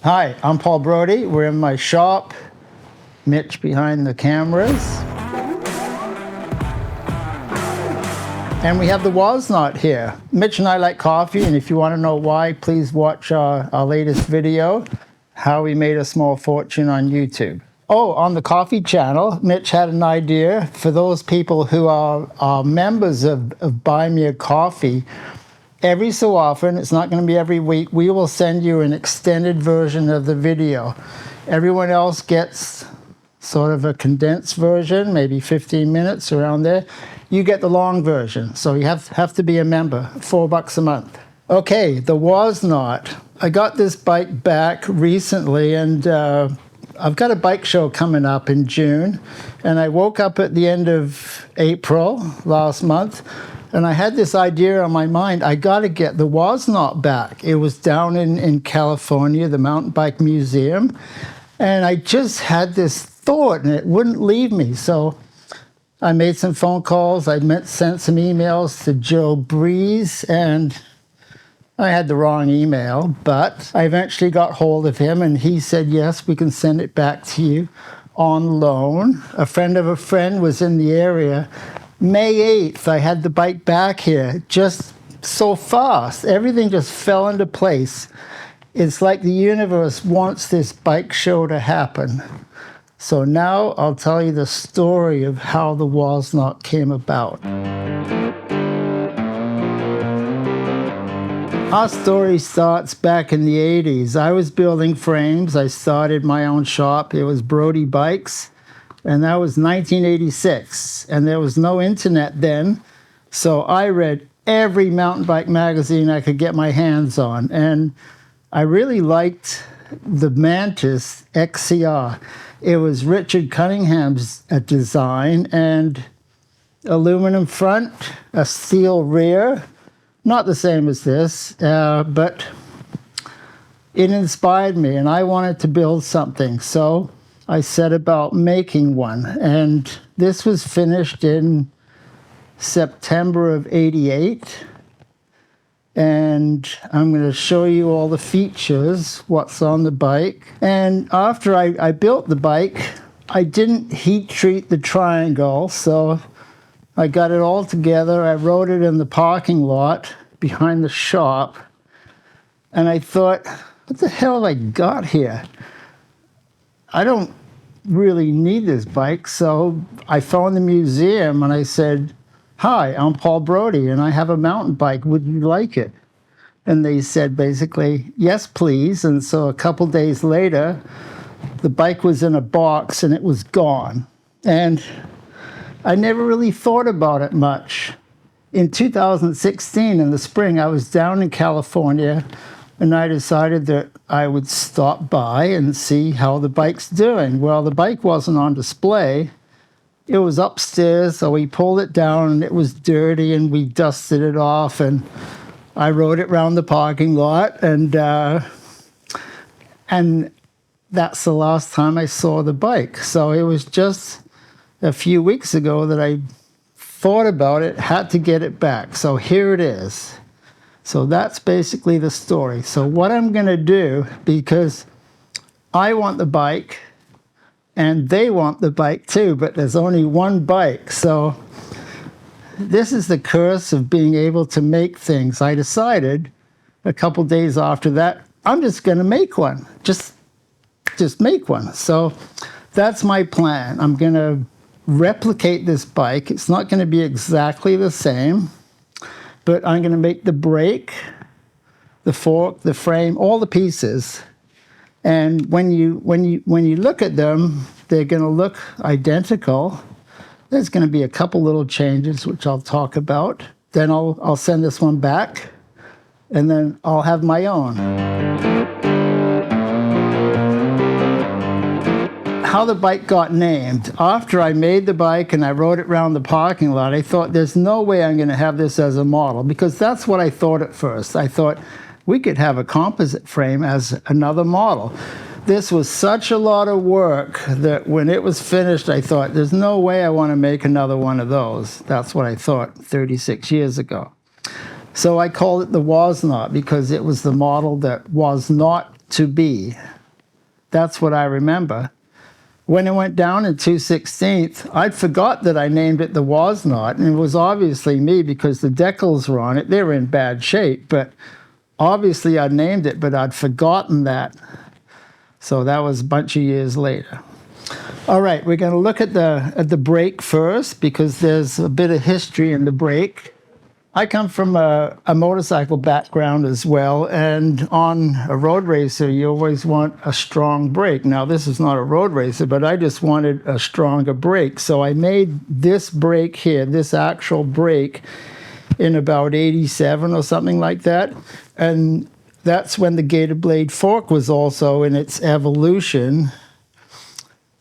Hi, I'm Paul Brodie. We're in my shop. Mitch behind the cameras. And we have the WOZNOT here. Mitch and I like coffee, and if you want to know why, please watch our latest video, how we made a small fortune on YouTube. Oh, on the coffee channel, Mitch had an idea for those people who are members of Buy Me a Coffee. Every so often, it's not going to be every week, we will send you an extended version of the video. Everyone else gets sort of a condensed version, maybe 15 minutes around there. You get the long version, so you have to be a member, $4 a month. Okay, the WOZNOT. I got this bike back recently, and I've got a bike show coming up in June, and I woke up at the end of April last month, and I had this idea on my mind, I got to get the WOZNOT back. It was down in California, the Mountain Bike Museum, and I just had this thought, and it wouldn't leave me. So I made some phone calls, I sent some emails to Joe Breeze, and I had the wrong email, but I eventually got hold of him, and he said, yes, we can send it back to you on loan. A friend of a friend was in the area. May 8th, I had the bike back here, just so fast. Everything just fell into place. It's like the universe wants this bike show to happen. So now I'll tell you the story of how the WOZNOT came about. Our story starts back in the 80s. I was building frames. I started my own shop. It was Brodie Bikes. And that was 1986, and there was no internet then, so I read every mountain bike magazine I could get my hands on, and I really liked the Mantis XCR. It was Richard Cunningham's design, and aluminum front, a steel rear, not the same as this, but it inspired me, and I wanted to build something, so I set about making one, and this was finished in September of '88, and I'm going to show you all the features, what's on the bike. And after I built the bike, I didn't heat treat the triangle, so I got it all together. I rode it in the parking lot behind the shop, and I thought, what the hell have I got here? I don't really need this bike, so I phoned the museum and I said, hi, I'm Paul Brodie and I have a mountain bike, would you like it? And they said basically, yes please. And so a couple days later, the bike was in a box and it was gone. And I never really thought about it much. In 2016, in the spring, I was down in California, and I decided that I would stop by and see how the bike's doing. Well, the bike wasn't on display. It was upstairs, so we pulled it down, and it was dirty, and we dusted it off, and I rode it around the parking lot, and that's the last time I saw the bike. So it was just a few weeks ago that I thought about it, had to get it back. So here it is. So that's basically the story. So what I'm going to do, because I want the bike and they want the bike too, but there's only one bike. So this is the curse of being able to make things. I decided a couple days after that, I'm just going to make one. Just make one. So that's my plan. I'm going to replicate this bike. It's not going to be exactly the same, but I'm going to make the brake, the fork, the frame, all the pieces. And when you look at them, they're going to look identical. There's going to be a couple little changes, which I'll talk about. Then I'll send this one back, and then I'll have my own. How the bike got named. After I made the bike and I rode it around the parking lot, I thought there's no way I'm going to have this as a model, because that's what I thought at first. I thought we could have a composite frame as another model. This was such a lot of work that when it was finished, I thought there's no way I want to make another one of those. That's what I thought 36 years ago. So I called it the WOZNOT because it was the model that was not to be. That's what I remember. When it went down in 2/16, I'd forgot that I named it the WOZNOT, and it was obviously me because the decals were on it. They were in bad shape, but obviously I'd named it, but I'd forgotten that. So that was a bunch of years later. All right, we're going to look at the brake first because there's a bit of history in the brake. I come from a motorcycle background as well, and on a road racer, you always want a strong brake. Now, this is not a road racer, but I just wanted a stronger brake. So I made this brake here, this actual brake, in about 87 or something like that. And that's when the gator blade fork was also in its evolution.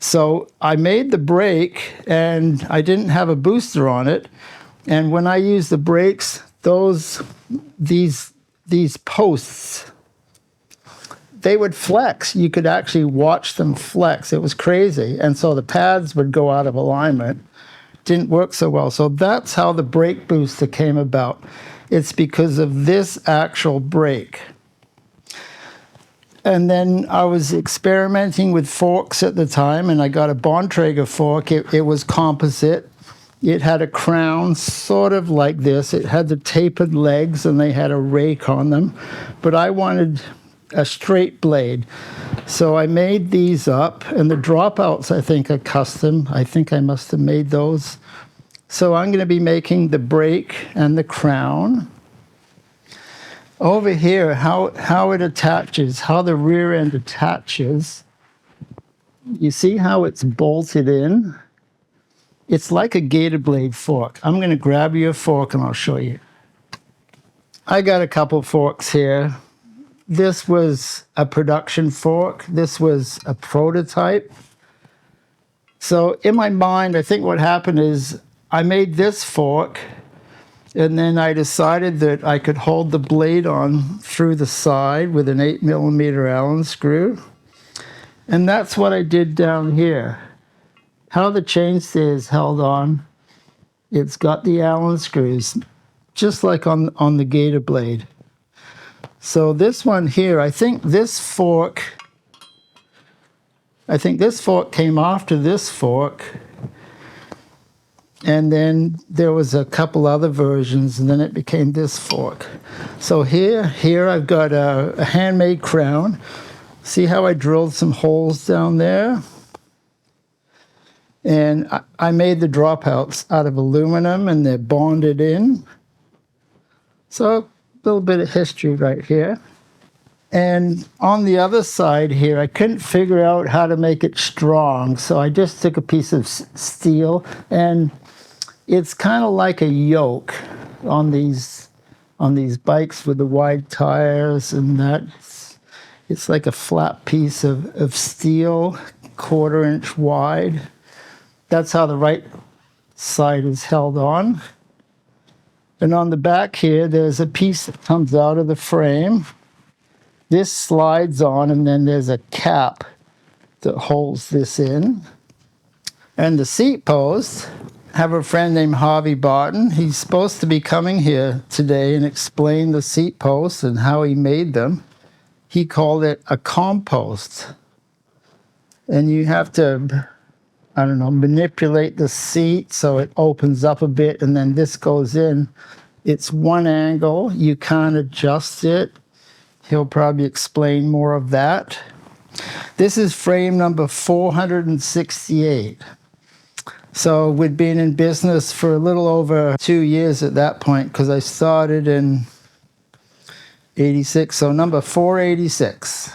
So I made the brake, and I didn't have a booster on it. And when I used the brakes, these posts, they would flex. You could actually watch them flex. It was crazy. And so the pads would go out of alignment. Didn't work so well. So that's how the brake booster came about. It's because of this actual brake. And then I was experimenting with forks at the time, and I got a Bontrager fork. It was composite. It had a crown sort of like this. It had the tapered legs, and they had a rake on them. But I wanted a straight blade. So I made these up, and the dropouts, I think, are custom. I think I must have made those. So I'm going to be making the brake and the crown. Over here, how it attaches, how the rear end attaches. You see how it's bolted in? It's like a gator blade fork. I'm going to grab you a fork and I'll show you. I got a couple forks here. This was a production fork. This was a prototype. So in my mind, I think what happened is I made this fork, and then I decided that I could hold the blade on through the side with an 8mm Allen screw. And that's what I did down here. How the chainstay is held on, it's got the Allen screws, just like on the gator blade. So this one here, I think this fork came after this fork. And then there was a couple other versions, and then it became this fork. So here I've got a handmade crown. See how I drilled some holes down there? And I made the dropouts out of aluminum, and they're bonded in. So a little bit of history right here. And on the other side here, I couldn't figure out how to make it strong. So I just took a piece of steel, and it's kind of like a yoke on these bikes with the wide tires, and that. It's like a flat piece of steel, 1/4 inch wide. That's how the right side is held on. And on the back here, there's a piece that comes out of the frame. This slides on, and then there's a cap that holds this in. And the seat posts, I have a friend named Harvey Barton. He's supposed to be coming here today and explain the seat posts and how he made them. He called it a compost. And you have to, I don't know, manipulate the seat so it opens up a bit, and then this goes in. It's one angle. You can't adjust it. He'll probably explain more of that. This is frame number 468. So we'd been in business for a little over 2 years at that point, because I started in 86, so number 486.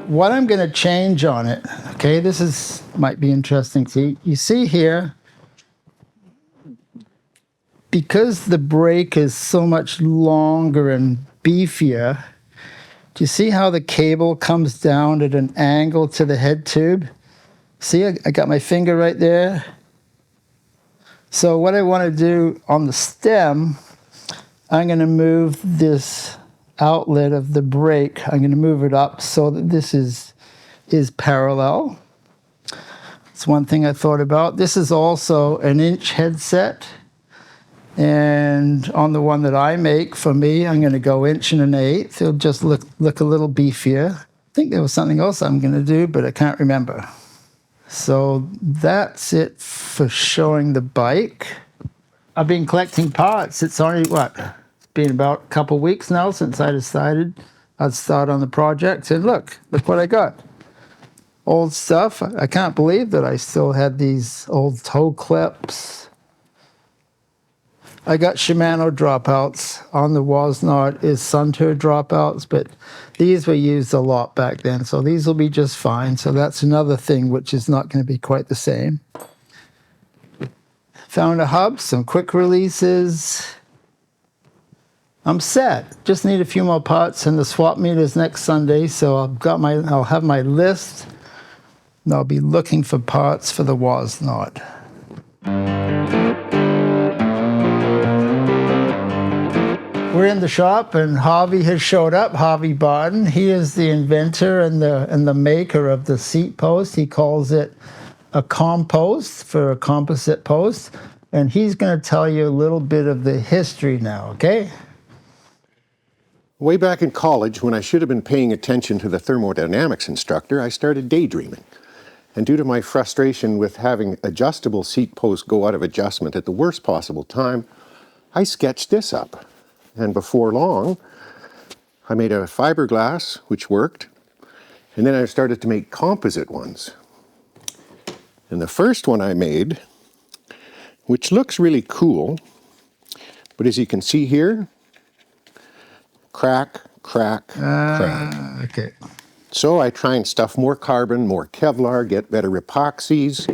What I'm going to change on it, okay, this might be interesting to you. You see here, because the brake is so much longer and beefier, do you see how the cable comes down at an angle to the head tube? See, I got my finger right there. So what I want to do on the stem, I'm going to move this outlet of the brake. I'm going to move it up so that this is parallel. It's one thing I thought about. This is also an inch headset. And on the one that I make for me, I'm going to go 1.125. It'll just look a little beefier. I think there was something else I'm going to do, but I can't remember. So that's it for showing the bike. I've been collecting parts. It's only, it's been about a couple of weeks now since I decided I'd start on the project. And look what I got. Old stuff. I can't believe that I still had these old toe clips. I got Shimano dropouts. On the WOZNOT is Suntour dropouts, but these were used a lot back then, so these will be just fine. So that's another thing which is not going to be quite the same. Found a hub, some quick releases. I'm set. Just need a few more parts, and the swap meet is next Sunday, so I'll have my list, and I'll be looking for parts for the WOZNOT. We're in the shop, and Harvey has showed up, Harvey Barton. He is the inventor and the maker of the seat post. He calls it a COMPOST for a composite post, and he's going to tell you a little bit of the history now, okay? Way back in college, when I should have been paying attention to the thermodynamics instructor, I started daydreaming. And due to my frustration with having adjustable seat posts go out of adjustment at the worst possible time, I sketched this up. And before long, I made a fiberglass, which worked, and then I started to make composite ones. And the first one I made, which looks really cool, but as you can see here, crack, crack, crack. Okay. So I try and stuff more carbon, more Kevlar, get better epoxies.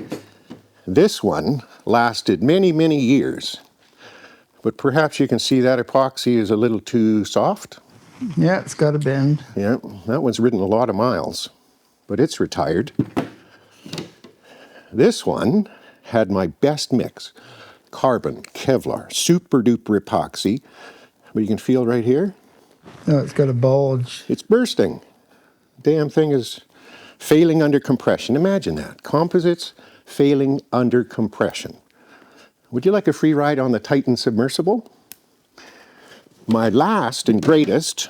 This one lasted many, many years. But perhaps you can see that epoxy is a little too soft. Yeah, it's got a bend. Yeah, that one's ridden a lot of miles, but it's retired. This one had my best mix. Carbon, Kevlar, super duper epoxy. But you can feel right here. Oh, it's got a bulge. It's bursting. Damn thing is failing under compression. Imagine that. Composites failing under compression. Would you like a free ride on the Titan submersible? My last and greatest,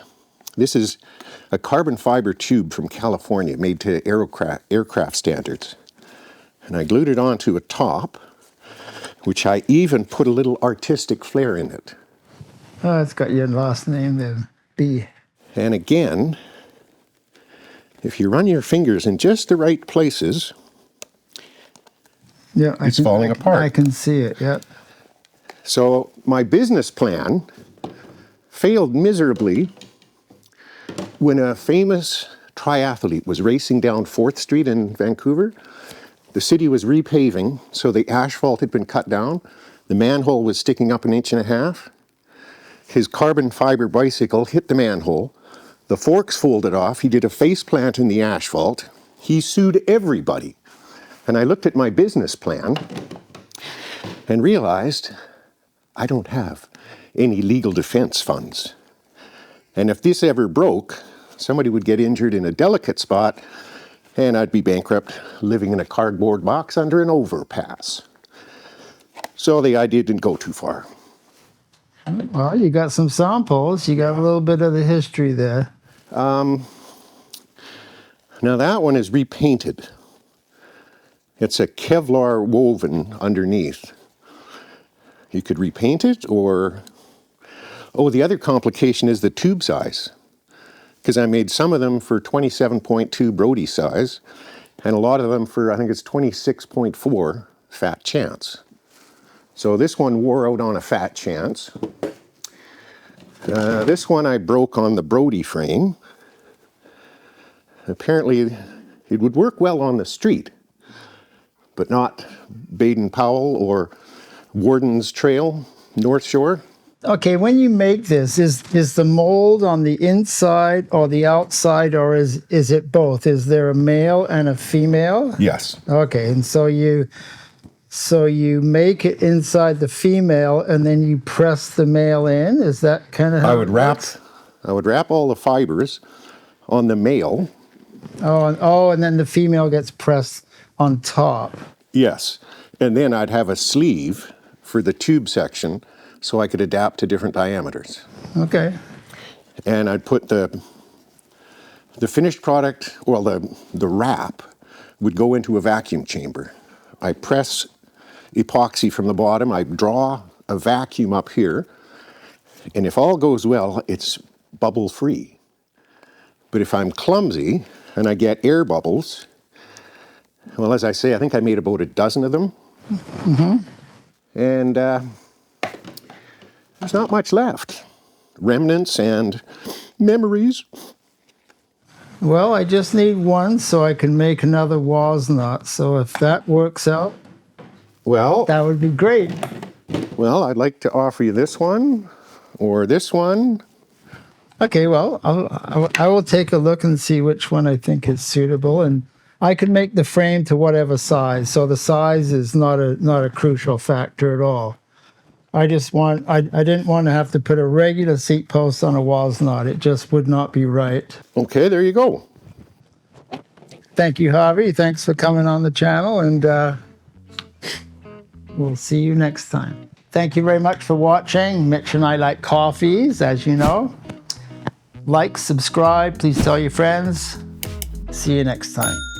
this is a carbon fiber tube from California made to aircraft standards. And I glued it onto a top, which I even put a little artistic flair in it. Oh, it's got your last name there, B. And again, if you run your fingers in just the right places, yeah, it's falling apart. I can see it, yeah. So my business plan failed miserably when a famous triathlete was racing down 4th Street in Vancouver. The city was repaving, so the asphalt had been cut down. The manhole was sticking up 1.5 inches. His carbon fiber bicycle hit the manhole. The forks folded off. He did a face plant in the asphalt. He sued everybody. And I looked at my business plan and realized I don't have any legal defense funds. And if this ever broke, somebody would get injured in a delicate spot and I'd be bankrupt living in a cardboard box under an overpass. So the idea didn't go too far. Well, you got some samples. You got a little bit of the history there. Now that one is repainted. It's a Kevlar woven underneath. You could repaint it, or... Oh, the other complication is the tube size. Because I made some of them for 27.2 brodie size, and a lot of them for, I think it's 26.4 fat chance. So this one wore out on a fat chance. This one I broke on the brodie frame. Apparently it would work well on the street, but not Baden-Powell or Warden's Trail, North Shore. Okay, when you make this, is the mold on the inside or the outside, or is it both? Is there a male and a female? Yes. Okay, and so you make it inside the female and then you press the male in? Is that kind of how I would wrap all the fibers on the male. And then the female gets pressed on top. Yes. And then I'd have a sleeve for the tube section so I could adapt to different diameters. Okay. And I'd put the finished product, well, the wrap would go into a vacuum chamber. I press epoxy from the bottom, I draw a vacuum up here, and if all goes well, it's bubble free. But if I'm clumsy and I get air bubbles, well, as I say, I think I made about a dozen of them. And there's not much left. Remnants and memories. Well, I just need one so I can make another WOZNOT. So if that works out, Well, that would be great. I'd like to offer you this one or this one. Okay, well, I will take a look and see which one I think is suitable, and I can make the frame to whatever size. So the size is not a crucial factor at all. I didn't want to have to put a regular seat post on a WOZNOT. It just would not be right. Okay, there you go. Thank you, Harvey. Thanks for coming on the channel, and we'll see you next time. Thank you very much for watching. Mitch and I like coffees, as you know. Like, subscribe, please tell your friends. See you next time.